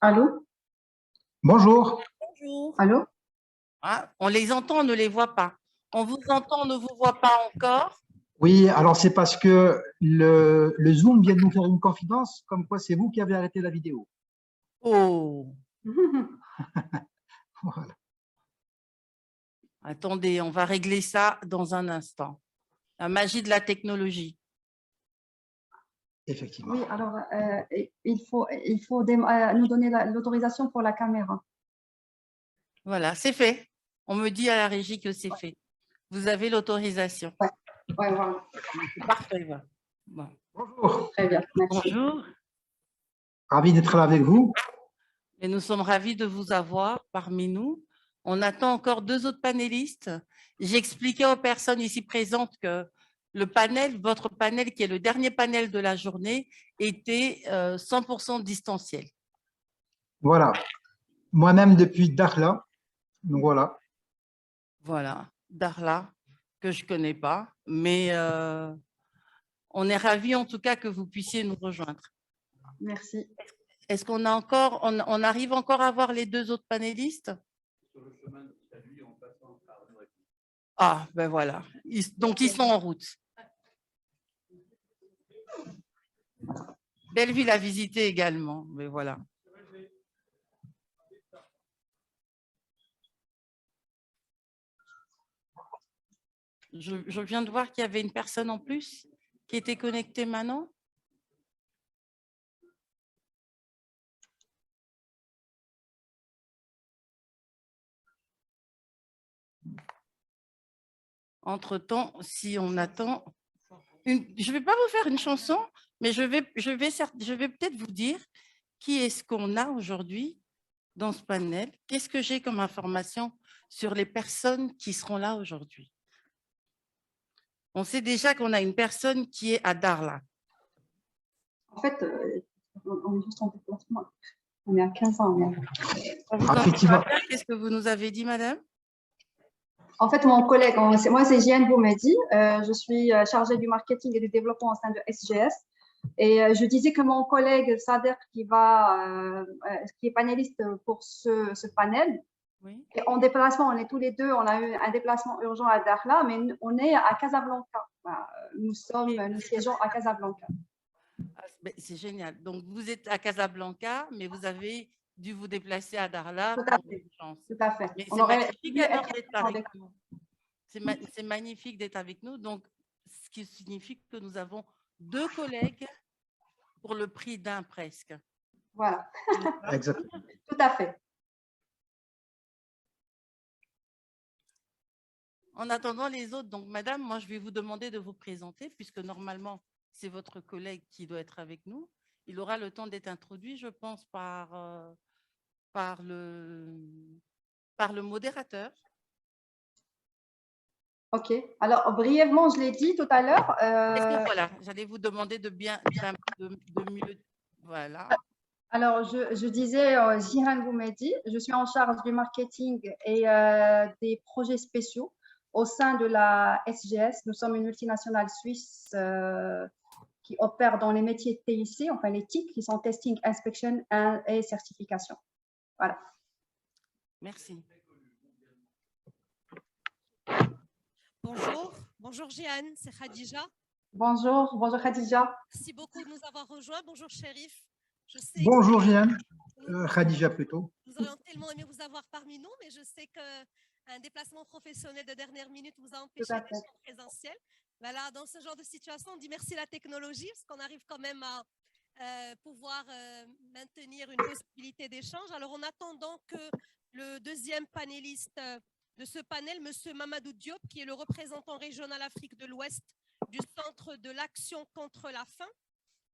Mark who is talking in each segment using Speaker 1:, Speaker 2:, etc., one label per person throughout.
Speaker 1: Allô?
Speaker 2: Bonjour.
Speaker 3: Bonjour.
Speaker 1: Allô?
Speaker 3: Ah, on les entend, on ne les voit pas. On vous entend, on ne vous voit pas encore.
Speaker 2: Oui, alors c'est parce que le Zoom vient de nous faire une confidence, comme quoi c'est vous qui avez arrêté la vidéo.
Speaker 3: Oh,
Speaker 2: Voilà,
Speaker 3: attendez, on va régler ça dans un instant. La magie de la technologie.
Speaker 2: effectivement.
Speaker 1: Oui, alors il faut nous donner l'autorisation pour la caméra.
Speaker 3: Voilà, c'est fait. On me dit à la régie que c'est fait. Vous avez l'autorisation.
Speaker 1: Ouais, voilà.
Speaker 3: C'est parfait. Voilà. Bon.
Speaker 2: Bonjour,
Speaker 1: Très bien, merci.
Speaker 3: Bonjour.
Speaker 2: ravi d'être là avec vous.
Speaker 3: Et nous sommes ravis de vous avoir parmi nous. On attend encore deux autres panélistes. J'ai expliqué aux personnes ici présentes que le panel, votre panel, qui est le dernier panel de la journée, était 100% distanciel.
Speaker 2: Voilà, moi-même depuis Dakhla, donc voilà.
Speaker 3: Voilà, Darla, que je ne connais pas, mais on est ravis en tout cas que vous puissiez nous rejoindre.
Speaker 1: Merci.
Speaker 3: Est-ce qu'on a encore, on arrive encore à voir les deux autres panélistes? Ah, ben voilà. Donc, ils sont en route. Belle ville à visiter également, mais voilà. Je viens de voir qu'il y avait une personne en plus qui était connectée maintenant. Entre-temps, si on attend, je ne vais pas vous faire une chanson, mais je vais peut-être vous dire qui est-ce qu'on a aujourd'hui dans ce panel. Qu'est-ce que j'ai comme information sur les personnes qui seront là aujourd'hui? On sait déjà qu'on a une personne qui est à Darla.
Speaker 1: En fait, on est juste en déplacement. On est à 15 ans.
Speaker 2: Effectivement.
Speaker 3: Qu'est-ce que vous nous avez dit, madame?
Speaker 1: En fait, mon collègue, moi c'est Jeanne Boumedi, je suis chargée du marketing et du développement au sein de SGS. Et je disais que mon collègue Sader, qui est panéliste pour ce panel,
Speaker 3: Oui.
Speaker 1: et en déplacement, on est tous les deux, on a eu un déplacement urgent à Dakhla, mais on est à Casablanca. Nous siégeons à Casablanca.
Speaker 3: Ah, c'est génial. Donc, vous êtes à Casablanca, mais vous avez dû vous déplacer à Darla
Speaker 1: Tout à
Speaker 3: pour
Speaker 1: fait.
Speaker 3: l'urgence.
Speaker 1: Tout à fait.
Speaker 3: Mais
Speaker 1: On
Speaker 3: c'est
Speaker 1: aurait
Speaker 3: magnifique
Speaker 1: pu
Speaker 3: alors
Speaker 1: être
Speaker 3: d'être
Speaker 1: avec
Speaker 3: avec nous. C'est magnifique d'être avec nous. Donc, ce qui signifie que nous avons deux collègues pour le prix d'un presque.
Speaker 1: Voilà.
Speaker 2: Exactement.
Speaker 1: Tout à fait.
Speaker 3: En attendant les autres, donc madame, moi je vais vous demander de vous présenter puisque normalement c'est votre collègue qui doit être avec nous. Il aura le temps d'être introduit, je pense, par le modérateur.
Speaker 1: OK. Alors, brièvement, je l'ai dit tout à l'heure.
Speaker 3: Voilà, j'allais vous demander de mieux. Voilà.
Speaker 1: Alors, je disais Jihan Boumedi, je suis en charge du marketing et des projets spéciaux au sein de la SGS. Nous sommes une multinationale suisse qui opère dans les métiers de TIC, enfin les TIC, qui sont Testing, Inspection et Certification. Voilà.
Speaker 3: Merci.
Speaker 4: Bonjour Jeanne, c'est Khadija.
Speaker 1: Bonjour Khadija.
Speaker 4: Merci beaucoup de nous avoir rejoints. Bonjour Chérif.
Speaker 2: Bonjour Jeanne, Khadija plutôt.
Speaker 4: Nous aurions tellement aimé vous avoir parmi nous, mais je sais qu'un déplacement professionnel de dernière minute vous a empêché d'être en présentiel. Voilà, dans ce genre de situation, on dit merci à la technologie, parce qu'on arrive quand même à pouvoir maintenir une possibilité d'échange. Alors, en attendant que le deuxième panéliste de ce panel, M. Mamadou Diop, qui est le représentant régional Afrique de l'Ouest du Centre de l'Action contre la faim,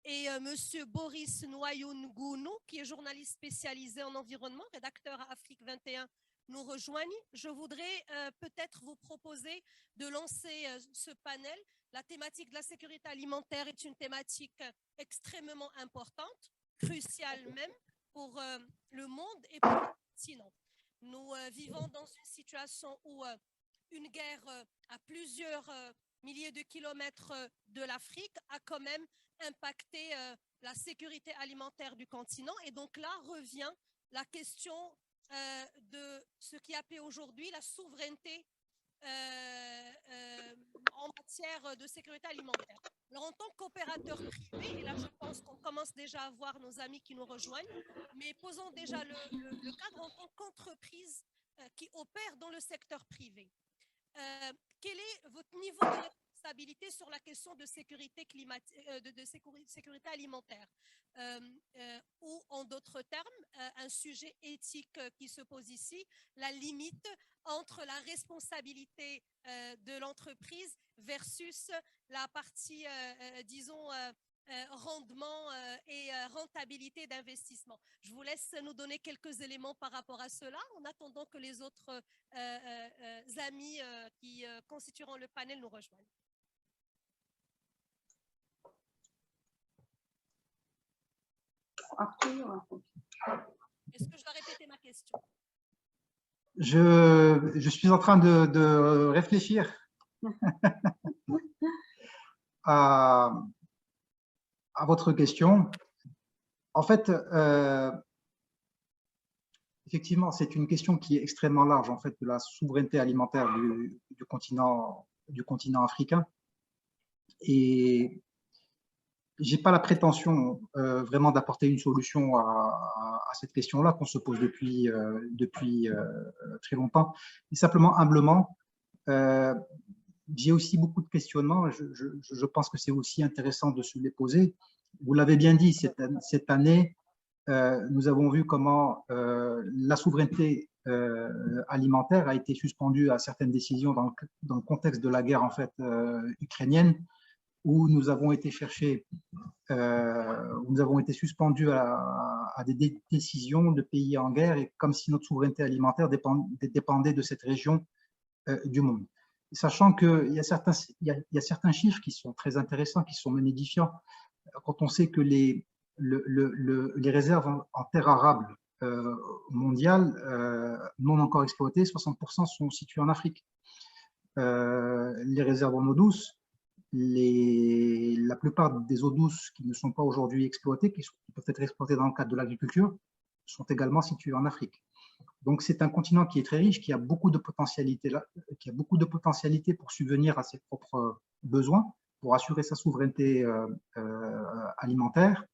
Speaker 4: et M. Boris Noyoungounou, qui est journaliste spécialisé en environnement, rédacteur à Afrique 21, nous rejoignent. Je voudrais peut-être vous proposer de lancer ce panel. La thématique de la sécurité alimentaire est une thématique extrêmement importante, cruciale même pour le monde et pour le continent. Nous vivons dans une situation où une guerre à plusieurs milliers de kilomètres de l'Afrique a quand même impacter la sécurité alimentaire du continent. Et donc là revient la question de ce qui appelle aujourd'hui la souveraineté en matière de sécurité alimentaire. Alors, en tant qu'opérateur privé, et là je pense qu'on commence déjà à voir nos amis qui nous rejoignent, mais posons déjà le cadre en tant qu'entreprise qui opère dans le secteur privé. Quel est votre niveau de responsabilité sur la question de sécurité climatique, de sécurité alimentaire ou en d'autres termes, un sujet éthique qui se pose ici, la limite entre la responsabilité de l'entreprise versus la partie, disons, rendement et rentabilité d'investissement. Je vous laisse nous donner quelques éléments par rapport à cela en attendant que les autres amis qui constitueront le panel nous rejoignent. Est-ce que je dois répéter ma question?
Speaker 2: Je suis en train de réfléchir à votre question. En fait, effectivement, c'est une question qui est extrêmement large, en fait, de la souveraineté alimentaire du continent africain. Et je n'ai pas la prétention vraiment d'apporter une solution à cette question-là qu'on se pose depuis très longtemps. Et simplement, humblement, j'ai aussi beaucoup de questionnements. Je pense que c'est aussi intéressant de se les poser. Vous l'avez bien dit, cette année, nous avons vu comment la souveraineté alimentaire a été suspendue à certaines décisions dans le contexte de la guerre en fait, ukrainienne, où nous avons été chercher, où nous avons été suspendus à des décisions de pays en guerre, et comme si notre souveraineté alimentaire dépendait de cette région du monde. Sachant qu'il y a certains chiffres qui sont très intéressants, qui sont même édifiants, quand on sait que les réserves en terre arable mondiales non encore exploitées, 60% sont situées en Afrique. Les réserves en eau douce, la plupart des eaux douces qui ne sont pas aujourd'hui exploitées, qui peuvent être exploitées dans le cadre de l'agriculture, sont également situées en Afrique. Donc c'est un continent qui est très riche, qui a beaucoup de potentialités pour subvenir à ses propres besoins, pour assurer sa souveraineté alimentaire,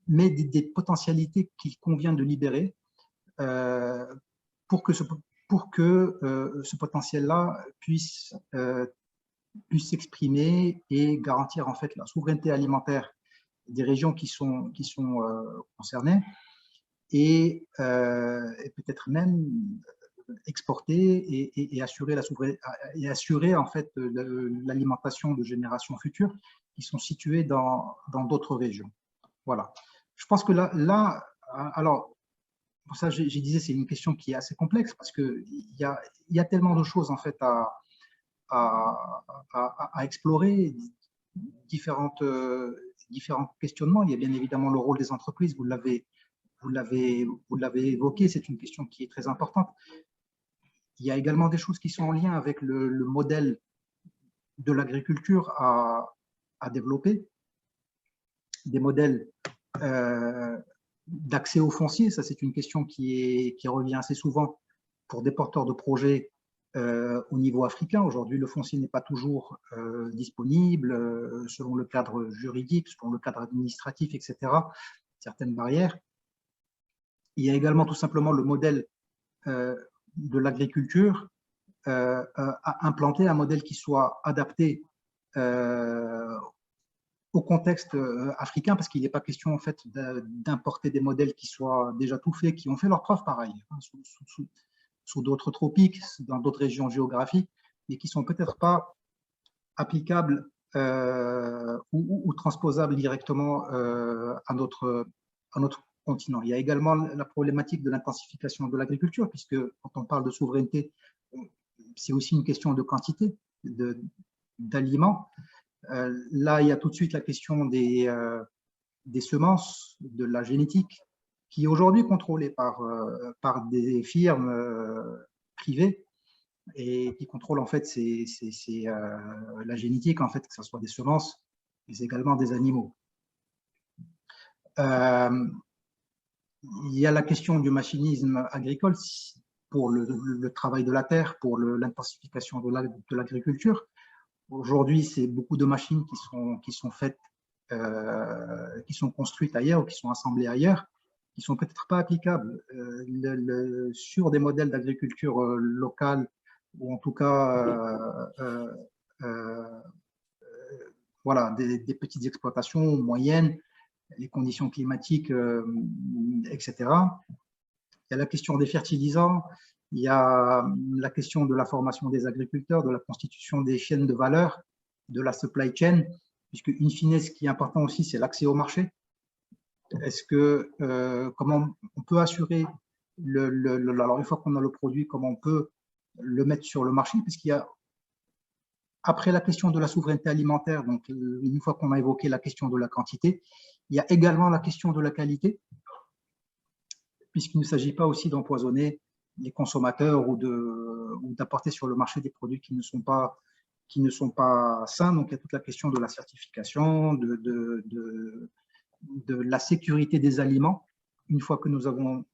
Speaker 2: mais des potentialités qu'il convient de libérer pour que ce potentiel-là puisse s'exprimer et garantir en fait la souveraineté alimentaire des régions qui sont concernées et peut-être même exporter et assurer en fait l'alimentation de générations futures qui sont situées dans d'autres régions. Voilà. Je pense que là alors pour ça, je disais, c'est une question qui est assez complexe parce qu'il y a tellement de choses en fait à explorer, différents questionnements. Il y a bien évidemment le rôle des entreprises, vous l'avez évoqué, c'est une question qui est très importante. Il y a également des choses qui sont en lien avec le modèle de l'agriculture à développer, des modèles d'accès au foncier. Ça, c'est une question qui revient assez souvent pour des porteurs de projets au niveau africain. Aujourd'hui, le foncier n'est pas toujours disponible selon le cadre juridique, selon le cadre administratif, etc. Certaines barrières. Il y a également tout simplement le modèle de l'agriculture à implanter un modèle qui soit adapté au contexte africain, parce qu'il n'est pas question en fait d'importer des modèles qui soient déjà tout faits, qui ont fait leurs preuves pareil, hein, sous d'autres tropiques, dans d'autres régions géographiques, mais qui ne sont peut-être pas applicables ou transposables directement à notre continent. Il y a également la problématique de l'intensification de l'agriculture, puisque quand on parle de souveraineté, c'est aussi une question de quantité d'aliments. Là, il y a tout de suite la question des semences, de la génétique, qui est aujourd'hui contrôlée par des firmes privées et qui contrôle en fait la génétique, en fait, que ce soit des semences, mais également des animaux. Il y a la question du machinisme agricole pour le travail de la terre, pour l'intensification de l'agriculture. Aujourd'hui, c'est beaucoup de machines qui sont faites, qui sont construites ailleurs ou qui sont assemblées ailleurs, qui ne sont peut-être pas applicables sur des modèles d'agriculture locale, ou en tout cas voilà, des petites exploitations moyennes, les conditions climatiques, etc. Il y a la question des fertilisants, il y a la question de la formation des agriculteurs, de la constitution des chaînes de valeur, de la supply chain, puisque in fine, ce qui est important aussi, c'est l'accès au marché. Est-ce que, comment on peut assurer, alors une fois qu'on a le produit, comment on peut le mettre sur le marché, puisqu'il y a, après la question de la souveraineté alimentaire, donc une fois qu'on a évoqué la question de la quantité, il y a également la question de la qualité, puisqu'il ne s'agit pas aussi d'empoisonner les consommateurs ou d'apporter sur le marché des produits qui ne sont pas sains. Donc, il y a toute la question de la certification, de la sécurité des aliments, une fois que nous avons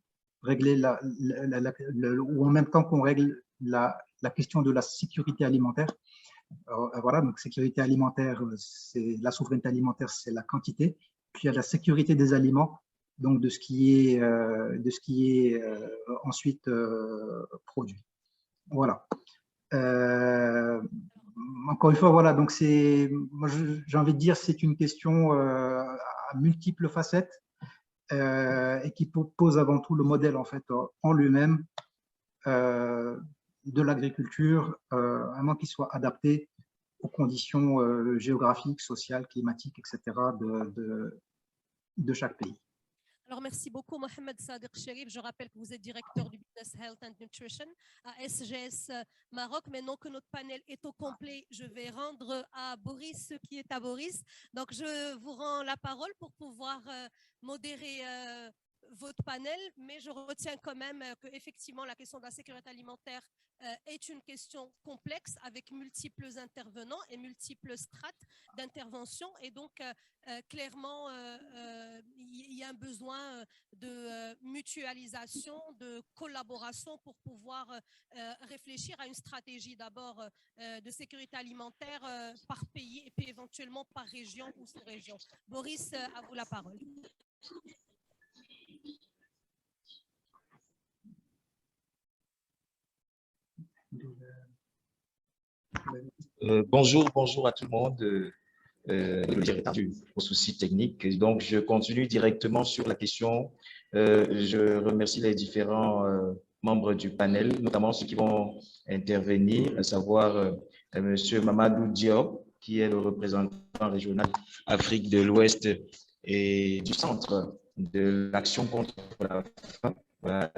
Speaker 2: réglé ou en même temps qu'on règle la question de la sécurité alimentaire. Voilà, donc sécurité alimentaire, c'est la souveraineté alimentaire, c'est la quantité. Puis il y a la sécurité des aliments, donc de ce qui est ensuite produit. Voilà. Encore une fois, voilà, donc moi j'ai envie de dire, c'est une question à multiples facettes et qui pose avant tout le modèle en fait en lui-même de l'agriculture, vraiment qu'il soit adapté aux conditions géographiques, sociales, climatiques, etc. de chaque pays.
Speaker 4: Alors, merci beaucoup, Mohamed Sadiq Cherif. Je rappelle que vous êtes directeur du Business Health and Nutrition à SGS Maroc. Maintenant que notre panel est au complet, je vais rendre à Boris ce qui est à Boris. Donc, je vous rends la parole pour pouvoir modérer votre panel, mais je retiens quand même qu'effectivement, la question de la sécurité alimentaire est une question complexe avec multiples intervenants et multiples strates d'intervention. Et donc, clairement, il y a un besoin de mutualisation, de collaboration pour pouvoir réfléchir à une stratégie d'abord de sécurité alimentaire par pays et puis éventuellement par région ou sous-région. Boris, à vous la parole.
Speaker 5: Bonjour à tout le monde. Le directeur au souci technique. Donc, je continue directement sur la question. Je remercie les différents membres du panel, notamment ceux qui vont intervenir, à savoir Monsieur Mamadou Diop, qui est le représentant régional Afrique de l'Ouest et du centre de l'action contre la faim.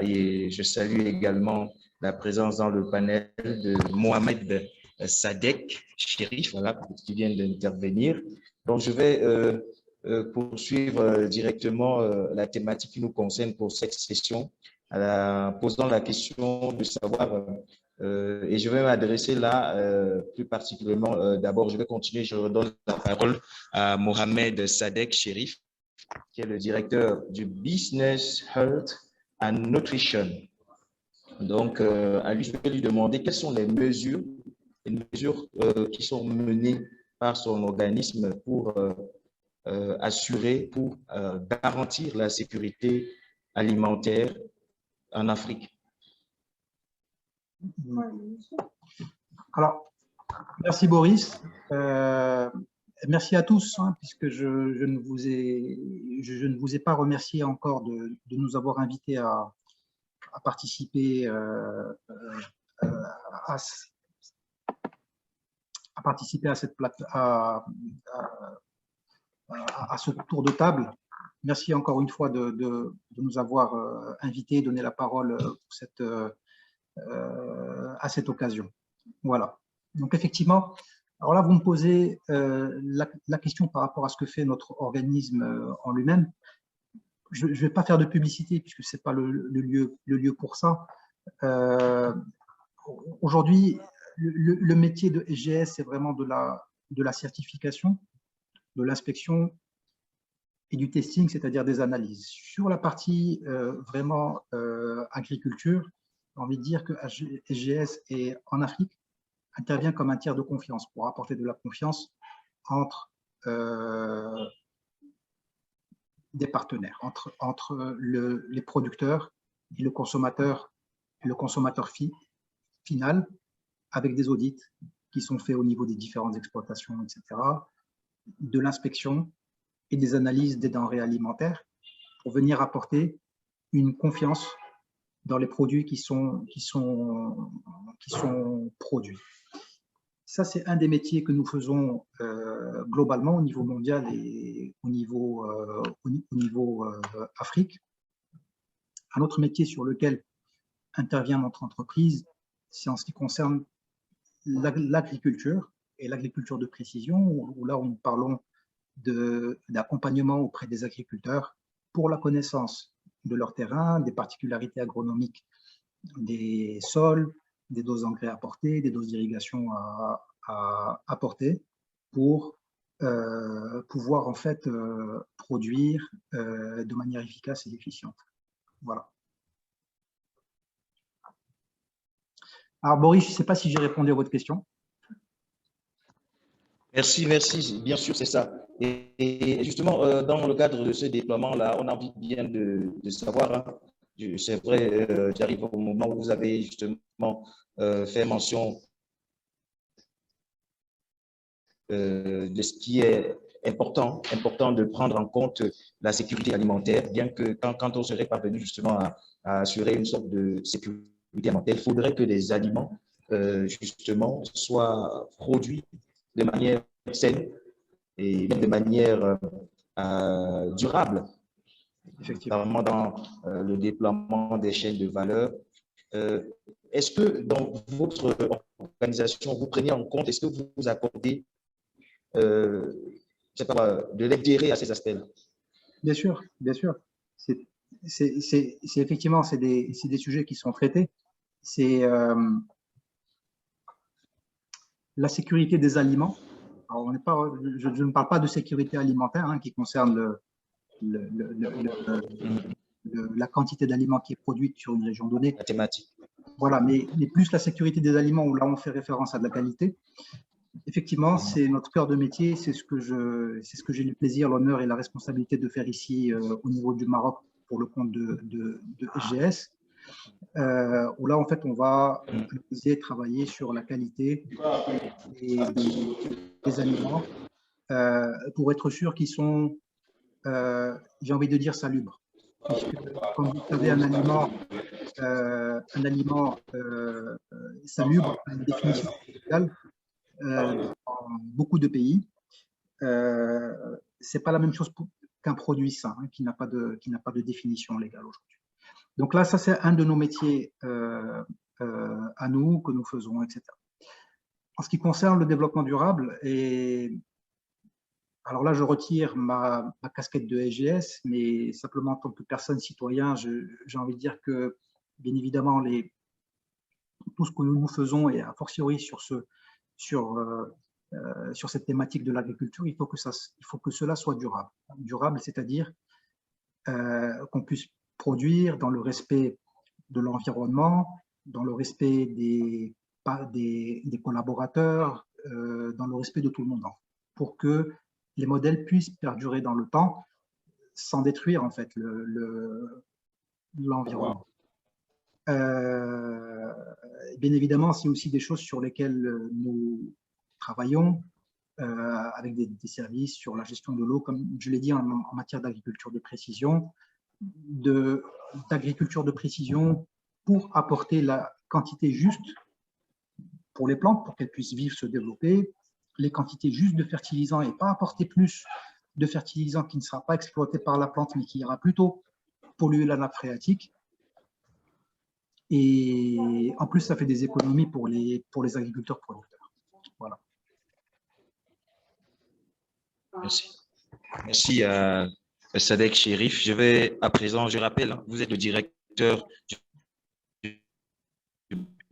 Speaker 5: Et je salue également la présence dans le panel de Mohamed Sadek Cherif, voilà, qui vient d'intervenir. Donc, je vais poursuivre directement la thématique qui nous concerne pour cette session, posant la question de savoir, et je vais m'adresser là plus particulièrement, d'abord, je vais continuer, je redonne la parole à Mohamed Sadek Cherif, qui est le directeur du Business Health and Nutrition. Donc, à lui, je vais lui demander quelles sont les mesures qui sont menées par son organisme pour assurer, pour garantir la sécurité alimentaire en Afrique.
Speaker 2: Alors, merci Boris. Merci à tous, hein, puisque je ne vous ai pas remercié encore de nous avoir invités à participer à ce tour de table. Merci encore une fois de nous avoir invités, donné la parole à cette occasion. Voilà. Donc effectivement, alors là vous me posez la question par rapport à ce que fait notre organisme en lui-même. Je ne vais pas faire de publicité puisque ce n'est pas le lieu pour ça. aujourd'hui, le métier de SGS, c'est vraiment de la certification, de l'inspection et du testing, c'est-à-dire des analyses. Sur la partie vraiment agriculture, j'ai envie de dire que SGS est en Afrique, intervient comme un tiers de confiance pour apporter de la confiance entre des partenaires, entre les producteurs et le consommateur final, avec des audits qui sont faits au niveau des différentes exploitations, etc., de l'inspection et des analyses des denrées alimentaires pour venir apporter une confiance dans les produits qui sont produits. Ça, c'est un des métiers que nous faisons globalement au niveau mondial et au niveau Afrique. Un autre métier sur lequel intervient notre entreprise, c'est en ce qui concerne l'agriculture et l'agriculture de précision, où là, nous parlons d'accompagnement auprès des agriculteurs pour la connaissance de leur terrain, des particularités agronomiques des sols, des doses d'engrais apportées, des doses d'irrigation à apporter pour pouvoir en fait produire de manière efficace et efficiente. Voilà. Alors Boris, je ne sais pas si j'ai répondu à votre question.
Speaker 5: Merci, merci. Bien sûr, c'est ça. Et justement, dans le cadre de ce déploiement-là, on a envie bien de savoir, hein, c'est vrai, j'arrive au moment où vous avez justement fait mention de ce qui est important de prendre en compte la sécurité alimentaire, bien que quand on serait parvenu justement à assurer une sorte de sécurité alimentaire, il faudrait que les aliments justement soient produits de manière saine et de manière durable, notamment dans le déploiement des chaînes de valeur. Est-ce que dans votre organisation, vous prenez en compte, est-ce que vous accordez de l'intérêt à ces aspects-là?
Speaker 2: Bien sûr, bien sûr. Effectivement, c'est des sujets qui sont traités. C'est la sécurité des aliments. Alors, je ne parle pas de sécurité alimentaire hein, qui concerne la quantité d'aliments qui est produite sur une région donnée.
Speaker 5: La thématique.
Speaker 2: Voilà, mais plus la sécurité des aliments où là on fait référence à de la qualité. Effectivement, c'est notre cœur de métier, c'est ce que j'ai le plaisir, l'honneur et la responsabilité de faire ici au niveau du Maroc pour le compte de SGS. Où là, en fait, on va travailler sur la qualité des aliments pour être sûr qu'ils sont, j'ai envie de dire, salubres. Puisque, comme vous savez, un aliment salubre a une définition légale dans beaucoup de pays. C'est pas la même chose qu'un produit sain, hein, qui n'a pas de définition légale aujourd'hui. Donc là, ça c'est un de nos métiers à nous, que nous faisons, etc. En ce qui concerne le développement durable, alors là, je retire ma casquette de SGS, mais simplement en tant que personne citoyen, j'ai envie de dire que, bien évidemment, tout ce que nous faisons, et a fortiori sur cette thématique de l'agriculture, il faut que cela soit durable. Durable, c'est-à-dire qu'on puisse produire dans le respect de l'environnement, dans le respect des collaborateurs, dans le respect de tout le monde, pour que les modèles puissent perdurer dans le temps sans détruire en fait l'environnement. Bien évidemment, c'est aussi des choses sur lesquelles nous travaillons avec des services sur la gestion de l'eau, comme je l'ai dit, en matière d'agriculture de précision, d'agriculture de précision pour apporter la quantité juste pour les plantes, pour qu'elles puissent vivre, se développer, les quantités justes de fertilisants et pas apporter plus de fertilisants qui ne sera pas exploité par la plante, mais qui ira plutôt polluer la nappe phréatique. Et en plus, ça fait des économies pour les agriculteurs producteurs. Voilà.
Speaker 5: Merci. Merci à Sadek Chérif. Je vais à présent, je rappelle, vous êtes le directeur du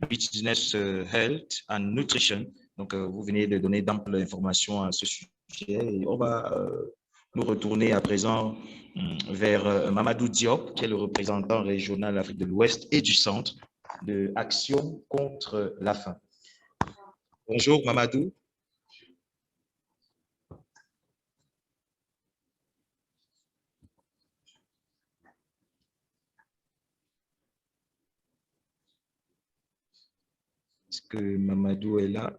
Speaker 5: Business Health and Nutrition. Donc, vous venez de donner d'amples informations à ce sujet et on va nous retourner à présent vers Mamadou Diop, qui est le représentant régional Afrique de l'Ouest et du Centre de Action contre la faim. Bonjour Mamadou. Est-ce que Mamadou est là?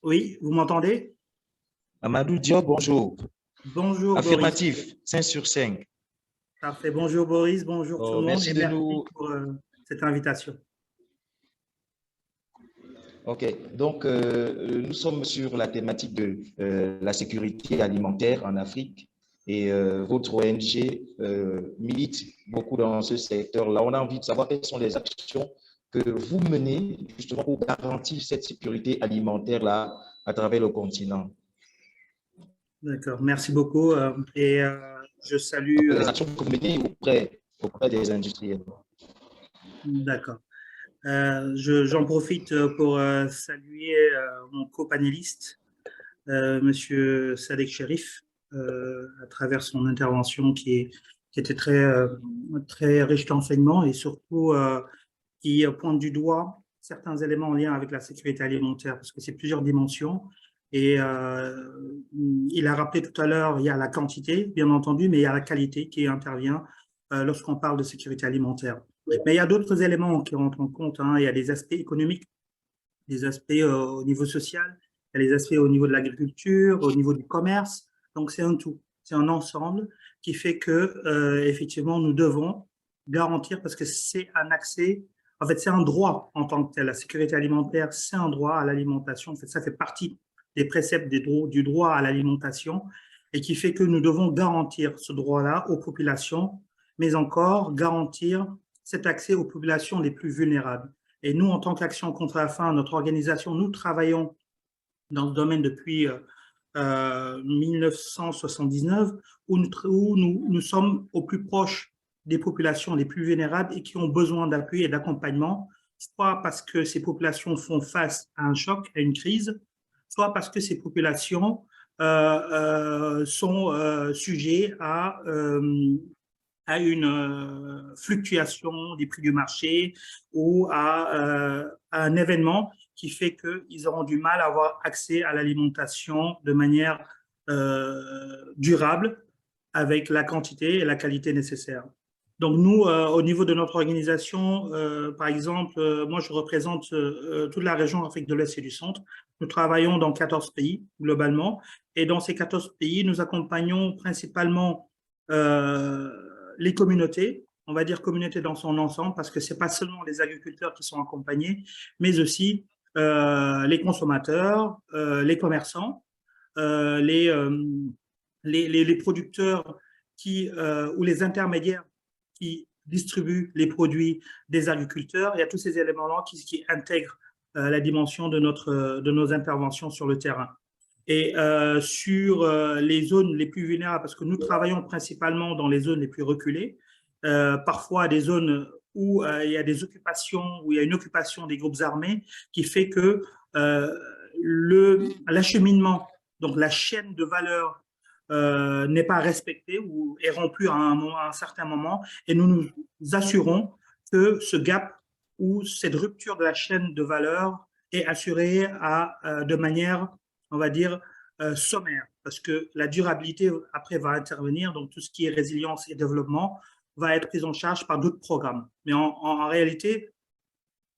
Speaker 6: Oui, vous m'entendez?
Speaker 5: Mamadou Diop, bonjour.
Speaker 6: Bonjour,
Speaker 5: affirmatif,
Speaker 6: Boris.
Speaker 5: 5 sur 5.
Speaker 6: Parfait. Bonjour, Boris. Bonjour tout le monde.
Speaker 5: Merci de nous...
Speaker 6: pour cette invitation.
Speaker 5: OK. Donc, nous sommes sur la thématique de la sécurité alimentaire en Afrique et votre ONG milite beaucoup dans ce secteur-là. On a envie de savoir quelles sont les actions que vous menez justement pour garantir cette sécurité alimentaire-là à travers le continent.
Speaker 6: D'accord, merci beaucoup. Et je salue…
Speaker 5: Les actions que vous menez auprès des industriels.
Speaker 6: D'accord. J'en profite pour saluer mon co-panéliste, Monsieur Sadek Cherif, à travers son intervention qui était très riche d'enseignements et surtout qui pointe du doigt certains éléments en lien avec la sécurité alimentaire, parce que c'est plusieurs dimensions. Et il a rappelé tout à l'heure, il y a la quantité, bien entendu, mais il y a la qualité qui intervient lorsqu'on parle de sécurité alimentaire. Mais il y a d'autres éléments qui rentrent en compte, hein. Il y a des aspects économiques, des aspects au niveau social, il y a des aspects au niveau de l'agriculture, au niveau du commerce. Donc, c'est un tout, c'est un ensemble qui fait que, effectivement, nous devons garantir, parce que c'est un accès, en fait, c'est un droit en tant que tel. La sécurité alimentaire, c'est un droit à l'alimentation. En fait, ça fait partie des préceptes du droit à l'alimentation et qui fait que nous devons garantir ce droit-là aux populations, mais encore garantir cet accès aux populations les plus vulnérables. Et nous, en tant qu'Action contre la faim, notre organisation, nous travaillons dans ce domaine depuis 1979, où nous sommes au plus proche des populations les plus vulnérables et qui ont besoin d'appui et d'accompagnement, soit parce que ces populations font face à un choc, à une crise, soit parce que ces populations sont sujets à une fluctuation des prix du marché ou à un événement qui fait qu'ils auront du mal à avoir accès à l'alimentation de manière durable avec la quantité et la qualité nécessaires. Donc nous, au niveau de notre organisation, par exemple, moi je représente toute la région Afrique de l'Est et du Centre. Nous travaillons dans 14 pays globalement et dans ces 14 pays, nous accompagnons principalement les communautés, on va dire communauté dans son ensemble, parce que ce n'est pas seulement les agriculteurs qui sont accompagnés, mais aussi les consommateurs, les commerçants, les producteurs ou les intermédiaires qui distribuent les produits des agriculteurs. Il y a tous ces éléments-là qui intègrent la dimension de nos interventions sur le terrain. Et sur les zones les plus vulnérables, parce que nous travaillons principalement dans les zones les plus reculées, parfois des zones où il y a des occupations, où il y a une occupation des groupes armés qui fait que l'acheminement, donc la chaîne de valeur n'est pas respectée ou est rompue à un certain moment, et nous nous assurons que ce gap ou cette rupture de la chaîne de valeur est assurée de manière, on va dire, sommaire, parce que la durabilité après va intervenir, donc tout ce qui est résilience et développement va être pris en charge par d'autres programmes. Mais en réalité,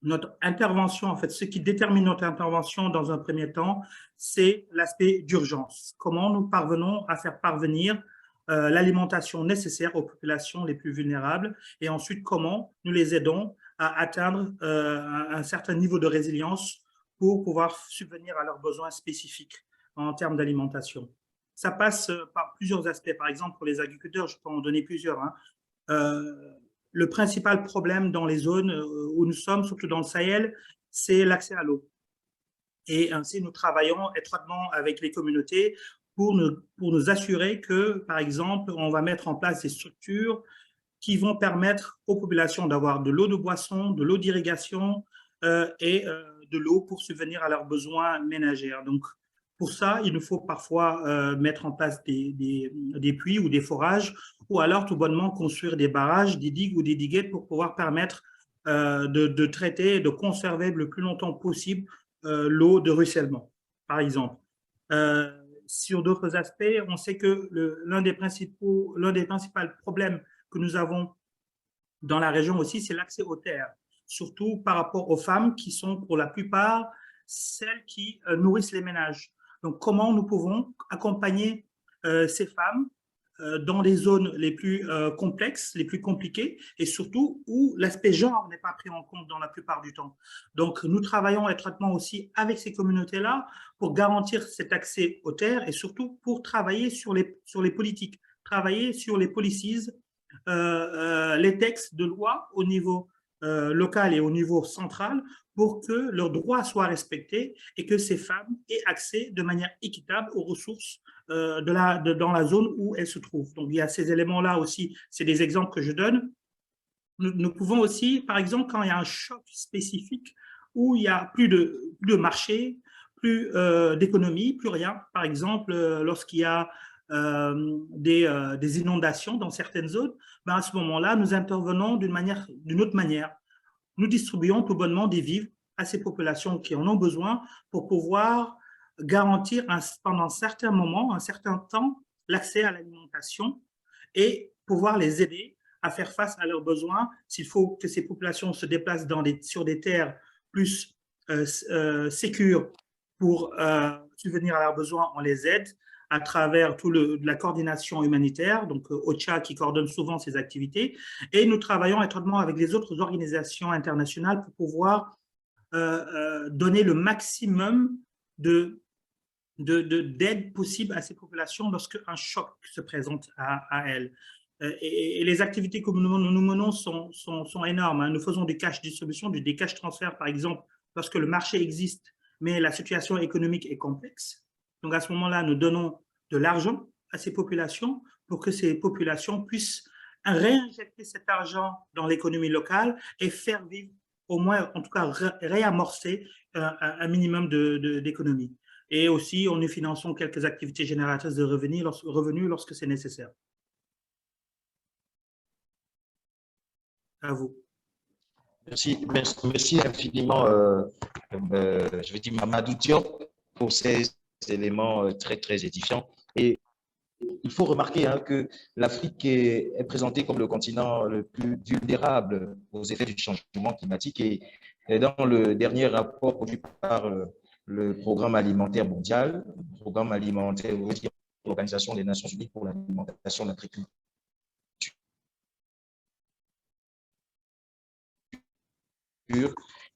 Speaker 6: notre intervention, en fait, ce qui détermine notre intervention dans un premier temps, c'est l'aspect d'urgence. Comment nous parvenons à faire parvenir l'alimentation nécessaire aux populations les plus vulnérables et ensuite comment nous les aidons à atteindre un certain niveau de résilience pour pouvoir subvenir à leurs besoins spécifiques en termes d'alimentation. Ça passe par plusieurs aspects. Par exemple, pour les agriculteurs, je peux en donner plusieurs. Le principal problème dans les zones où nous sommes, surtout dans le Sahel, c'est l'accès à l'eau. Et ainsi, nous travaillons étroitement avec les communautés pour nous assurer que, par exemple, on va mettre en place des structures qui vont permettre aux populations d'avoir de l'eau de boisson, de l'eau d'irrigation et de l'eau pour subvenir à leurs besoins ménagers. Donc, pour ça, il nous faut parfois mettre en place des puits ou des forages, ou alors tout bonnement construire des barrages, des digues ou des diguettes pour pouvoir permettre de traiter et de conserver le plus longtemps possible l'eau de ruissellement, par exemple. Sur d'autres aspects, on sait que l'un des principaux problèmes que nous avons dans la région aussi, c'est l'accès aux terres, surtout par rapport aux femmes qui sont pour la plupart celles qui nourrissent les ménages. Donc, comment nous pouvons accompagner ces femmes dans les zones les plus complexes, les plus compliquées, et surtout où l'aspect genre n'est pas pris en compte dans la plupart du temps. Donc, nous travaillons étroitement aussi avec ces communautés-là pour garantir cet accès aux terres et surtout pour travailler sur les politiques, travailler sur les policies, les textes de loi au niveau local et au niveau central pour que leurs droits soient respectés et que ces femmes aient accès de manière équitable aux ressources dans la zone où elles se trouvent. Donc, il y a ces éléments-là aussi, c'est des exemples que je donne. Nous pouvons aussi, par exemple, quand il y a un choc spécifique où il n'y a plus de marché, plus d'économie, plus rien. Par exemple, lorsqu'il y a des inondations dans certaines zones, ben à ce moment-là, nous intervenons d'une autre manière. Nous distribuons tout bonnement des vivres à ces populations qui en ont besoin pour pouvoir garantir pendant un certain moment, un certain temps, l'accès à l'alimentation et pouvoir les aider à faire face à leurs besoins. S'il faut que ces populations se déplacent sur des terres plus sécures pour subvenir à leurs besoins, on les aide à travers la coordination humanitaire, donc OCHA qui coordonne souvent ces activités, et nous travaillons étroitement avec les autres organisations internationales pour pouvoir donner le maximum d'aide possible à ces populations lorsque un choc se présente à elles. Et les activités que nous menons sont énormes. Hein. Nous faisons des cash distribution, des cash transferts, par exemple, lorsque le marché existe, mais la situation économique est complexe. Donc, à ce moment-là, nous donnons de l'argent à ces populations pour que ces populations puissent réinjecter cet argent dans l'économie locale et faire vivre, au moins, en tout cas, réamorcer un minimum d'économie. Et aussi, nous finançons quelques activités génératrices de revenus lorsque c'est nécessaire. À vous.
Speaker 5: Merci infiniment, je vais dire Mamadou Diop, pour ces éléments très, très édifiants. Et il faut remarquer que l'Afrique est présentée comme le continent le plus vulnérable aux effets du changement climatique. Et dans le dernier rapport produit par le Programme alimentaire mondial, l'Organisation des Nations Unies pour l'alimentation et l'agriculture,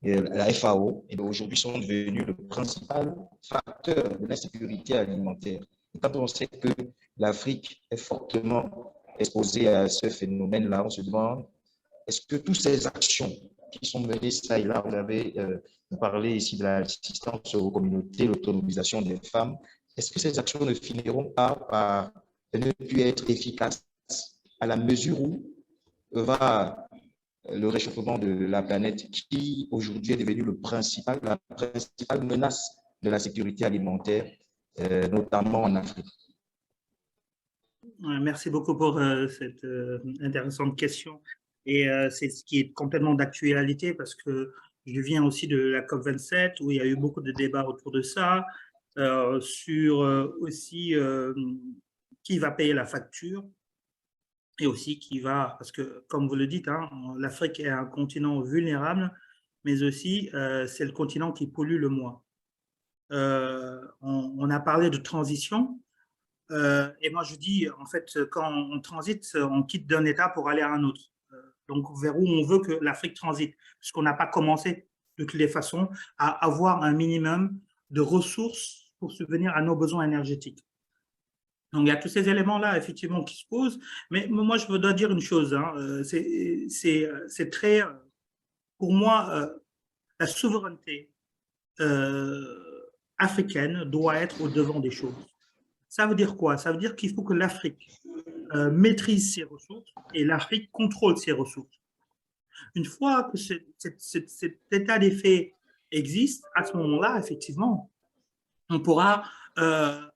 Speaker 5: et la FAO, et aujourd'hui sont devenus le principal facteur de l'insécurité alimentaire. Et quand on sait que l'Afrique est fortement exposée à ce phénomène-là, on se demande, est-ce que toutes ces actions qui sont menées ça et là, vous avez parlé ici de l'assistance aux communautés, l'autonomisation des femmes, est-ce que ces actions ne finiront pas par ne plus être efficaces à la mesure où va le réchauffement de la planète qui aujourd'hui est devenu la principale menace de la sécurité alimentaire, notamment en Afrique?
Speaker 6: Merci beaucoup pour cette intéressante question. Et c'est ce qui est complètement d'actualité parce que je viens aussi de la COP27 où il y a eu beaucoup de débats autour de ça, sur aussi qui va payer la facture. Et aussi qui va, parce que comme vous le dites, l'Afrique est un continent vulnérable, mais aussi c'est le continent qui pollue le moins. On a parlé de transition, et moi je dis, en fait, quand on transite, on quitte d'un état pour aller à un autre. Donc vers où on veut que l'Afrique transite, puisqu'on n'a pas commencé de toutes les façons à avoir un minimum de ressources pour subvenir à nos besoins énergétiques. Donc, il y a tous ces éléments-là, effectivement, qui se posent. Mais moi, je voudrais dire une chose. C'est très… Pour moi, la souveraineté africaine doit être au devant des choses. Ça veut dire quoi? Ça veut dire qu'il faut que l'Afrique maîtrise ses ressources et l'Afrique contrôle ses ressources. Une fois que cet état des faits existe, à ce moment-là, effectivement, on pourra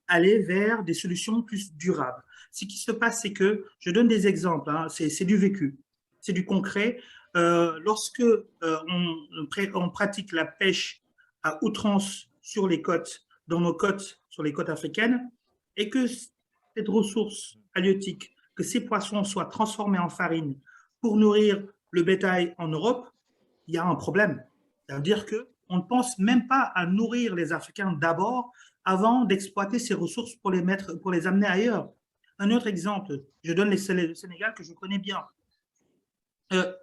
Speaker 6: aller vers des solutions plus durables. Ce qui se passe, c'est que, je donne des exemples, hein, c'est du vécu, c'est du concret. Lorsque on pratique la pêche à outrance sur les côtes, dans nos côtes, sur les côtes africaines, et que cette ressource halieutique, que ces poissons soient transformés en farine pour nourrir le bétail en Europe, il y a un problème. C'est-à-dire qu'on ne pense même pas à nourrir les Africains d'abord avant d'exploiter ces ressources pour les amener ailleurs. Un autre exemple, je donne le Sénégal que je connais bien.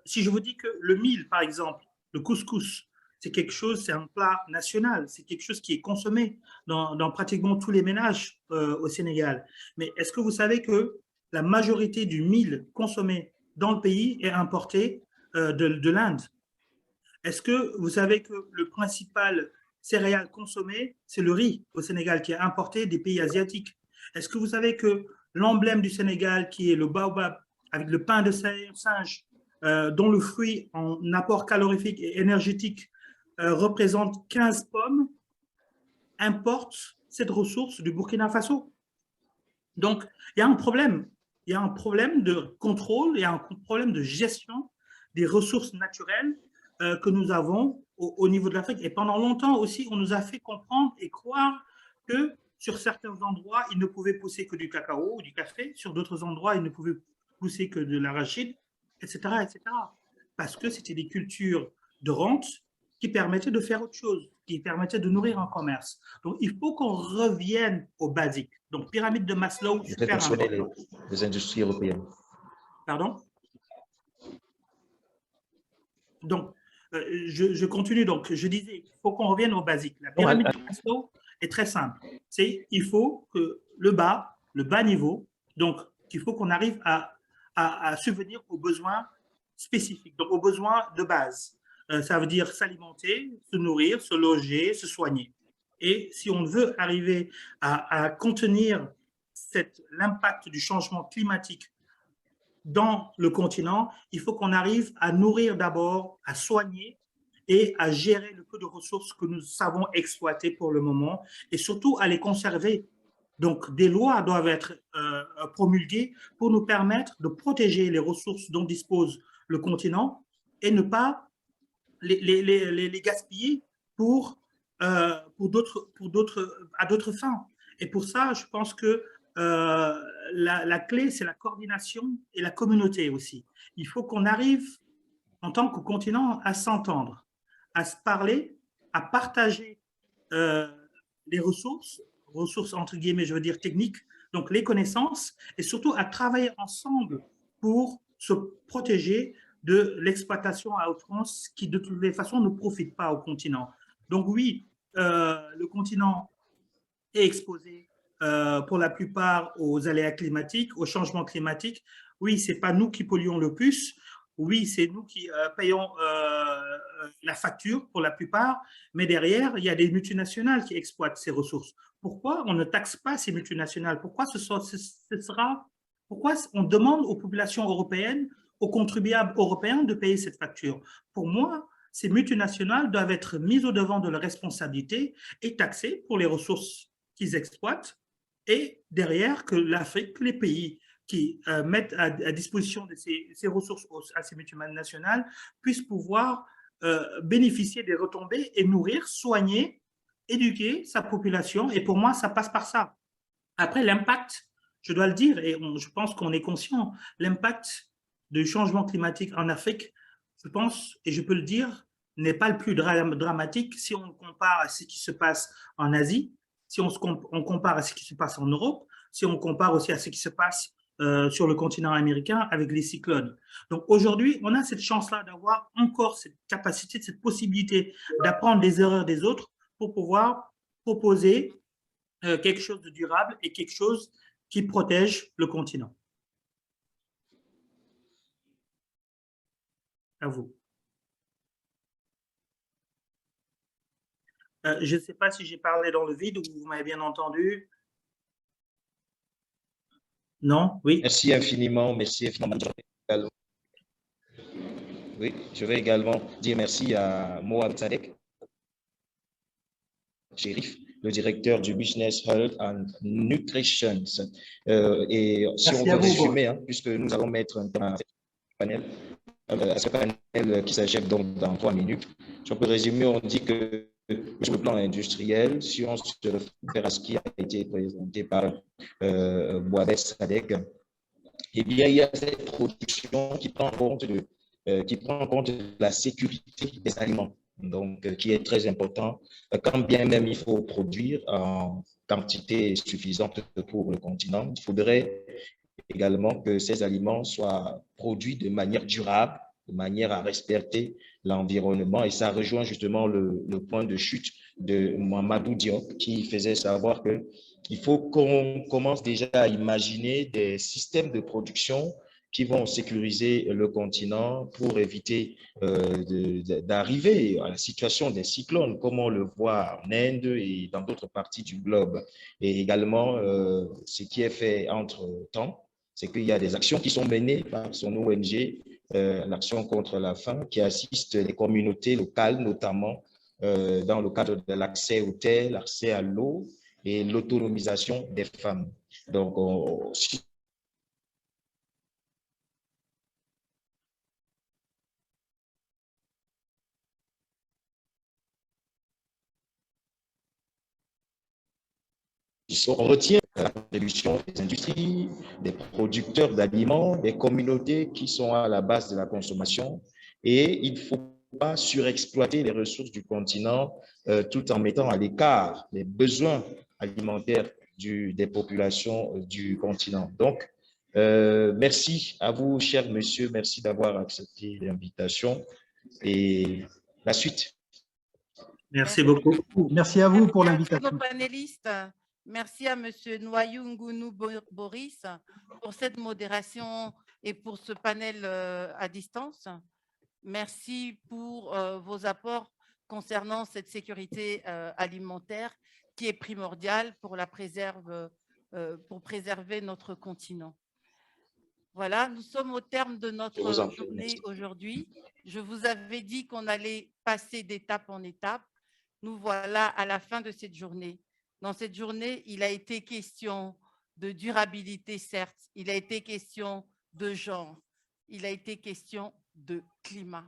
Speaker 6: Si je vous dis que le mil, par exemple, le couscous, c'est quelque chose, c'est un plat national, c'est quelque chose qui est consommé dans pratiquement tous les ménages au Sénégal. Mais est-ce que vous savez que la majorité du mil consommé dans le pays est importé de l'Inde? Est-ce que vous savez que le principal céréale consommé, c'est le riz au Sénégal qui est importé des pays asiatiques? Est-ce que vous savez que l'emblème du Sénégal, qui est le baobab, avec le pain de singe, dont le fruit en apport calorifique et énergétique représente 15 pommes, importe cette ressource du Burkina Faso? Donc, il y a un problème. Il y a un problème de contrôle, il y a un problème de gestion des ressources naturelles que nous avons au niveau de l'Afrique. Et pendant longtemps aussi, on nous a fait comprendre et croire que sur certains endroits, il ne pouvait pousser que du cacao ou du café. Sur d'autres endroits, il ne pouvait pousser que de l'arachide, etc., etc. Parce que c'était des cultures de rente qui permettaient de faire autre chose, qui permettaient de nourrir un commerce. Donc, il faut qu'on revienne aux basiques. Donc, pyramide de Maslow, super important.
Speaker 5: Les industries européennes.
Speaker 6: Pardon? Donc, je continue. Donc, je disais qu'il faut qu'on revienne aux basiques. La pyramide de Maslow est très simple. C'est il faut que le bas niveau, donc il faut qu'on arrive à subvenir aux besoins spécifiques, donc aux besoins de base. Ça veut dire s'alimenter, se nourrir, se loger, se soigner. Et si on veut arriver à contenir l'impact du changement climatique dans le continent, il faut qu'on arrive à nourrir d'abord, à soigner et à gérer le peu de ressources que nous savons exploiter pour le moment et surtout à les conserver. Donc, des lois doivent être promulguées pour nous permettre de protéger les ressources dont dispose le continent et ne pas les gaspiller à d'autres fins. Et pour ça, je pense que la clé, c'est la coordination et la communauté aussi. Il faut qu'on arrive, en tant que continent, à s'entendre, à se parler, à partager les ressources entre guillemets, je veux dire techniques, donc les connaissances, et surtout à travailler ensemble pour se protéger de l'exploitation à outrance qui, de toutes les façons, ne profite pas au continent. Donc oui, le continent est exposé pour la plupart aux aléas climatiques, au changement climatique. Oui, ce n'est pas nous qui polluons le plus. Oui, c'est nous qui payons la facture pour la plupart. Mais derrière, il y a des multinationales qui exploitent ces ressources. Pourquoi on ne taxe pas ces multinationales? Pourquoi on demande aux populations européennes, aux contribuables européens de payer cette facture? Pour moi, ces multinationales doivent être mises au devant de leurs responsabilités et taxées pour les ressources qu'ils exploitent, et derrière que l'Afrique, que les pays qui mettent à disposition de ces ressources à ces multinationales puissent pouvoir bénéficier des retombées et nourrir, soigner, éduquer sa population. Et pour moi, ça passe par ça. Après, l'impact, je dois le dire, et je pense qu'on est conscient, l'impact du changement climatique en Afrique, je pense, et je peux le dire, n'est pas le plus dramatique si on compare à ce qui se passe en Asie, si on compare à ce qui se passe en Europe, si on compare aussi à ce qui se passe sur le continent américain avec les cyclones. Donc aujourd'hui, on a cette chance-là d'avoir encore cette capacité, cette possibilité d'apprendre des erreurs des autres pour pouvoir proposer quelque chose de durable et quelque chose qui protège le continent. À vous. Je ne sais pas si j'ai parlé dans le vide ou vous m'avez bien entendu. Non? Oui.
Speaker 5: Merci infiniment. Merci infiniment. Oui, je vais également dire merci à Mohamed Sadek Chérif, le directeur du Business Health and Nutrition. Et si
Speaker 2: Merci
Speaker 5: on
Speaker 2: à
Speaker 5: veut
Speaker 2: vous,
Speaker 5: résumer, puisque nous allons mettre un panel, à ce panel qui s'achève donc dans 3 minutes, si on peut résumer, on dit que sur le plan industriel, si on se réfère à ce qui a été présenté par Mohamed Sadek, eh bien, il y a cette production qui prend en compte la sécurité des aliments, donc qui est très important. Quand bien même il faut produire en quantité suffisante pour le continent, il faudrait également que ces aliments soient produits de manière durable, de manière à respecter l'environnement. Et ça rejoint justement le point de chute de Mamadou Diop qui faisait savoir que il faut qu'on commence déjà à imaginer des systèmes de production qui vont sécuriser le continent pour éviter d'arriver à la situation des cyclones, comme on le voit en Inde et dans d'autres parties du globe. Et également, ce qui est fait entre-temps, c'est qu'il y a des actions qui sont menées par son ONG, l'Action contre la faim, qui assiste les communautés locales, notamment dans le cadre de l'accès aux terres, l'accès à l'eau et l'autonomisation des femmes. Donc, on retient la contribution des industries, des producteurs d'aliments, des communautés qui sont à la base de la consommation, et il ne faut pas surexploiter les ressources du continent tout en mettant à l'écart les besoins alimentaires des populations du continent. Donc, merci à vous, cher monsieur, merci d'avoir accepté l'invitation et la suite.
Speaker 6: Merci beaucoup.
Speaker 2: Merci à vous pour l'invitation.
Speaker 3: Merci à nos panélistes. Merci à M. Nwayungunu Boris pour cette modération et pour ce panel à distance. Merci pour vos apports concernant cette sécurité alimentaire qui est primordiale pour préserver notre continent. Voilà, nous sommes au terme de notre journée aujourd'hui. Je vous avais dit qu'on allait passer d'étape en étape. Nous voilà à la fin de cette journée. Dans cette journée, il a été question de durabilité, certes. Il a été question de genre. Il a été question de climat.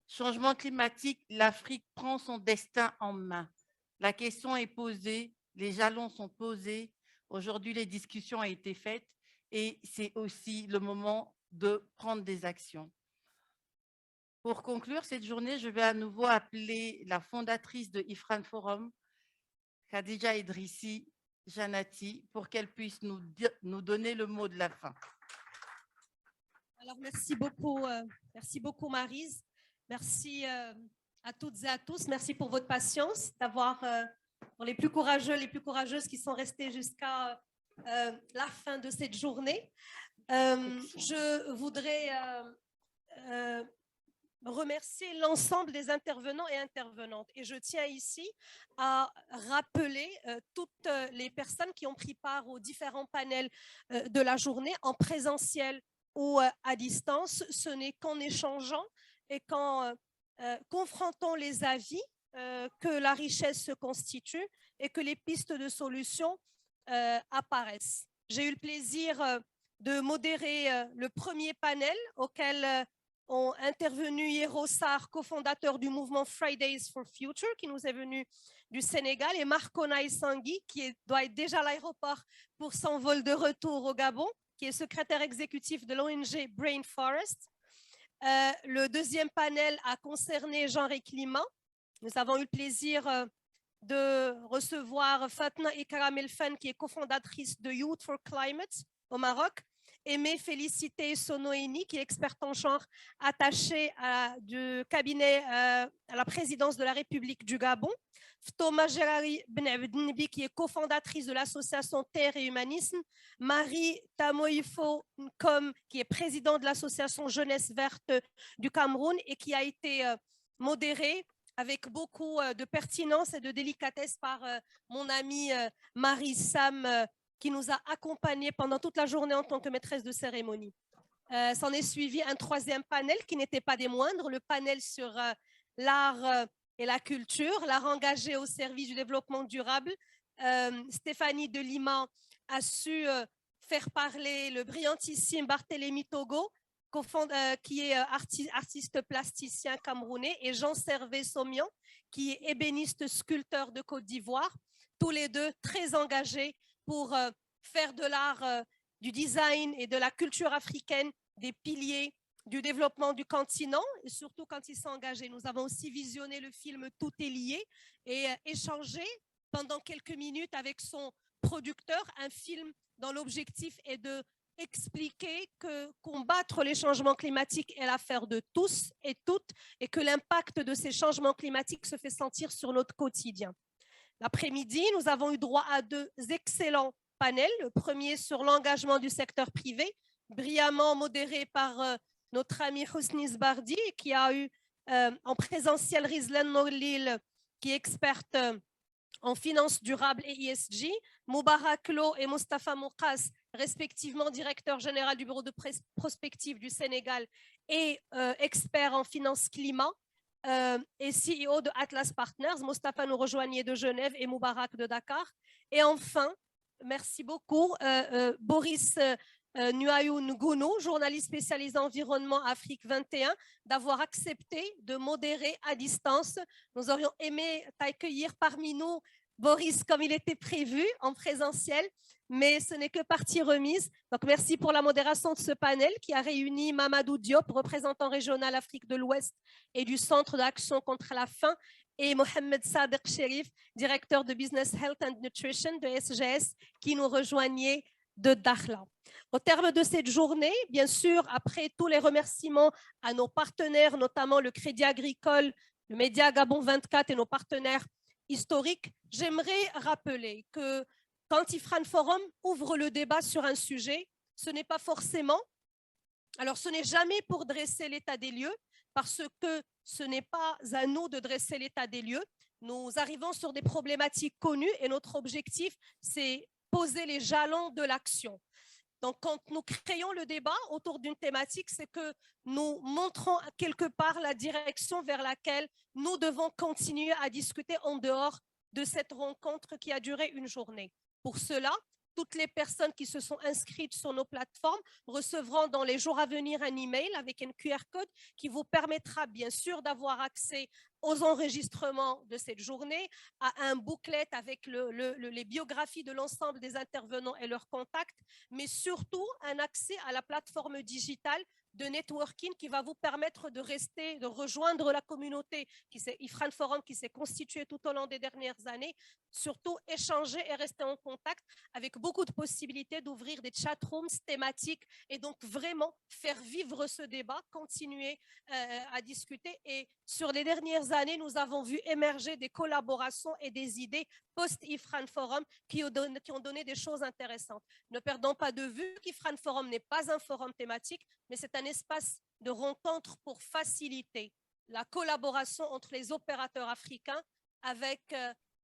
Speaker 3: Changement climatique, l'Afrique prend son destin en main. La question est posée, les jalons sont posés. Aujourd'hui, les discussions ont été faites et c'est aussi le moment de prendre des actions. Pour conclure cette journée, je vais à nouveau appeler la fondatrice de IFRAN Forum, Khadija Idrissi Janati, pour qu'elle puisse nous donner le mot de la fin.
Speaker 4: Alors, merci beaucoup Maryse. Merci à toutes et à tous. Merci pour votre patience, pour les plus courageux, les plus courageuses qui sont restés jusqu'à la fin de cette journée. Je voudrais remercier l'ensemble des intervenants et intervenantes. Et je tiens ici à rappeler toutes les personnes qui ont pris part aux différents panels de la journée en présentiel ou à distance. Ce n'est qu'en échangeant et qu'en confrontant les avis que la richesse se constitue et que les pistes de solutions apparaissent. J'ai eu le plaisir de modérer le premier panel auquel ont intervenu Yero Sarr, cofondateur du mouvement Fridays for Future, qui nous est venu du Sénégal, et Marcona Sangui, qui doit être déjà à l'aéroport pour son vol de retour au Gabon, qui est secrétaire exécutif de l'ONG Brain Forest. Le deuxième panel a concerné genre et climat. Nous avons eu le plaisir de recevoir Fatna Ikaram Elfen, qui est cofondatrice de Youth for Climate au Maroc, Aimée Félicité Sonoeni, qui est experte en genre attachée du cabinet à la présidence de la République du Gabon, Thomas Gerari Benabdnibi, qui est cofondatrice de l'association Terre et Humanisme, Marie Tamoifo Nkom, qui est présidente de l'association Jeunesse Verte du Cameroun et qui a été modérée avec beaucoup de pertinence et de délicatesse par mon amie Marie-Sam qui nous a accompagnés pendant toute la journée en tant que maîtresse de cérémonie. S'en est suivi un troisième panel qui n'était pas des moindres, le panel sur l'art et la culture, l'art engagé au service du développement durable. Stéphanie de Lima a su faire parler le brillantissime Barthélémy Togo, qui est artiste plasticien camerounais, et Jean Servé Somian, qui est ébéniste sculpteur de Côte d'Ivoire, tous les deux très engagés pour faire de l'art, du design et de la culture africaine des piliers du développement du continent, et surtout quand ils sont engagés. Nous avons aussi visionné le film Tout est lié et échangé pendant quelques minutes avec son producteur, un film dont l'objectif est de expliquer que combattre les changements climatiques est l'affaire de tous et toutes et que l'impact de ces changements climatiques se fait sentir sur notre quotidien. L'après-midi, nous avons eu droit à 2 excellents panels. Le premier sur l'engagement du secteur privé, brillamment modéré par notre ami Hosni Zbardi, qui a eu en présentiel Rizlan Nolil, qui est experte en finances durables et ESG, Moubarak Lo et Mostafa Moukas, respectivement directeur général du bureau de prospective du Sénégal et expert en finances climat, et CEO de Atlas Partners. Mostafa nous rejoignait de Genève et Moubarak de Dakar. Et enfin, merci beaucoup, Boris Nuayou Ngounou, journaliste spécialisé environnement Afrique 21, d'avoir accepté de modérer à distance. Nous aurions aimé t'accueillir parmi nous, Boris, comme il était prévu en présentiel, mais ce n'est que partie remise. Donc, merci pour la modération de ce panel qui a réuni Mamadou Diop, représentant régional Afrique de l'Ouest et du Centre d'action contre la faim, et Mohamed Sadek Sherif, directeur de Business Health and Nutrition de SGS, qui nous rejoignait de Dakhla. Au terme de cette journée, bien sûr, après tous les remerciements à nos partenaires, notamment le Crédit Agricole, le Média Gabon 24 et nos partenaires historiques, j'aimerais rappeler que quand Ifran Forum ouvre le débat sur un sujet, ce n'est pas forcément, alors ce n'est jamais pour dresser l'état des lieux, parce que ce n'est pas à nous de dresser l'état des lieux. Nous arrivons sur des problématiques connues et notre objectif, c'est poser les jalons de l'action. Donc, quand nous créons le débat autour d'une thématique, c'est que nous montrons quelque part la direction vers laquelle nous devons continuer à discuter en dehors de cette rencontre qui a duré une journée. Pour cela, toutes les personnes qui se sont inscrites sur nos plateformes recevront dans les jours à venir un email avec un QR code qui vous permettra bien sûr d'avoir accès aux enregistrements de cette journée, à un booklet avec les biographies de l'ensemble des intervenants et leurs contacts, mais surtout un accès à la plateforme digitale de networking qui va vous permettre de rester, de rejoindre la communauté Ifran Forum qui s'est constituée tout au long des dernières années, surtout échanger et rester en contact avec beaucoup de possibilités d'ouvrir des chatrooms thématiques et donc vraiment faire vivre ce débat, continuer à discuter. Et sur les dernières années, nous avons vu émerger des collaborations et des idées post-Ifran Forum qui ont donné des choses intéressantes. Ne perdons pas de vue qu'Ifran Forum n'est pas un forum thématique, mais c'est un espace de rencontre pour faciliter la collaboration entre les opérateurs africains avec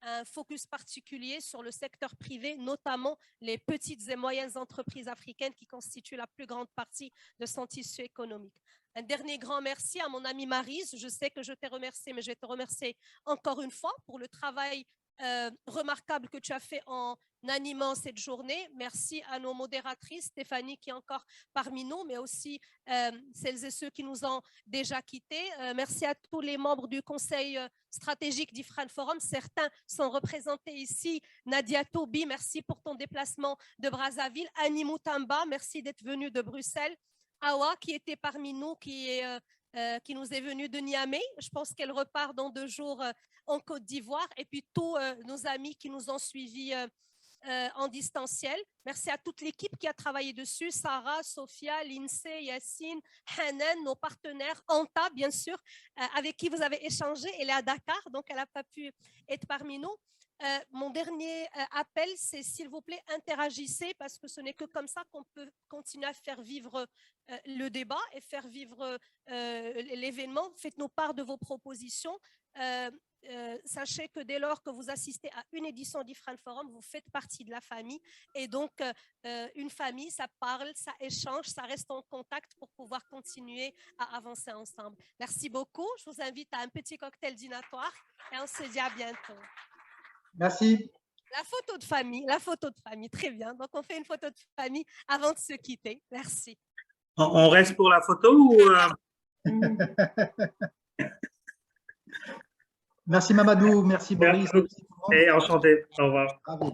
Speaker 4: un focus particulier sur le secteur privé, notamment les petites et moyennes entreprises africaines qui constituent la plus grande partie de son tissu économique. Un dernier grand merci à mon amie Maryse. Je sais que je t'ai remercié, mais je vais te remercier encore une fois pour le travail remarquable que tu as fait en animant cette journée. Merci à nos modératrices, Stéphanie qui est encore parmi nous, mais aussi celles et ceux qui nous ont déjà quittés. Merci à tous les membres du conseil stratégique d'Ifran Forum. Certains sont représentés ici. Nadia Toubi, merci pour ton déplacement de Brazzaville. Annie Moutamba, merci d'être venue de Bruxelles. Awa qui était parmi nous, qui nous est venue de Niamey. Je pense qu'elle repart dans 2 jours en Côte d'Ivoire. Et puis tous nos amis qui nous ont suivis en distanciel. Merci à toute l'équipe qui a travaillé dessus, Sarah, Sophia, Lindsay, Yassine, Hanan, nos partenaires, Anta, bien sûr, avec qui vous avez échangé. Elle est à Dakar, donc elle n'a pas pu être parmi nous. Mon dernier appel, c'est s'il vous plaît, interagissez parce que ce n'est que comme ça qu'on peut continuer à faire vivre le débat et faire vivre l'événement. Faites-nous part de vos propositions. sachez que dès lors que vous assistez à une édition d'Ifran Forum, vous faites partie de la famille. Et donc, une famille, ça parle, ça échange, ça reste en contact pour pouvoir continuer à avancer ensemble. Merci beaucoup. Je vous invite à un petit cocktail dînatoire et on se dit à bientôt.
Speaker 2: Merci.
Speaker 4: La photo de famille, très bien. Donc, on fait une photo de famille avant de se quitter. Merci.
Speaker 6: On reste pour la photo ou
Speaker 2: Merci Mamadou, merci Boris.
Speaker 6: Et enchanté. Au revoir.
Speaker 2: Ravi.